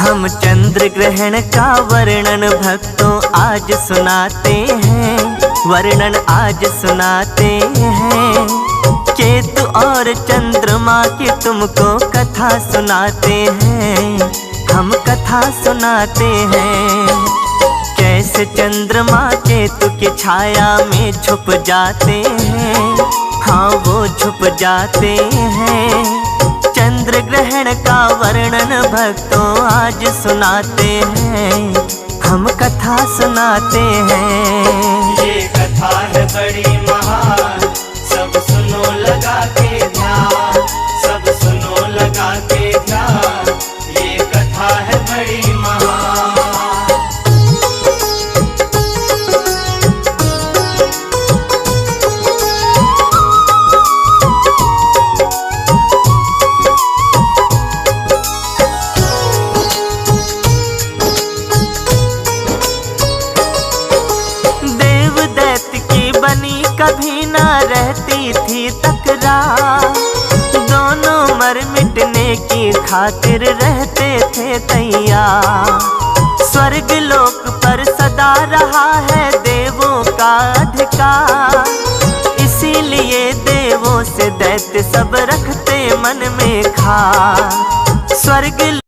हम चंद्र ग्रहण का वर्णन भक्तों आज सुनाते हैं, वर्णन आज सुनाते हैं। केतु और चंद्रमा की तुमको कथा सुनाते हैं, हम कथा सुनाते हैं। कैसे चंद्रमा केतु की छाया में छुप जाते हैं, हाँ वो छुप जाते हैं। चंद्र ग्रहण का वर्णन भक्तों आज सुनाते हैं, हम कथा सुनाते हैं। ये कथा है बड़ी महान, सब सुनो लगा के ध्यान, सब सुनो लगा के ध्यान। ये कथा है बड़ी महान। कभी ना रहती थी तकरार, दोनों मर मिटने की खातिर रहते थे तैयार। स्वर्ग लोक पर सदा रहा है देवों का अधिकार, इसीलिए देवों से दैत्य सब रखते मन में खार। स्वर्ग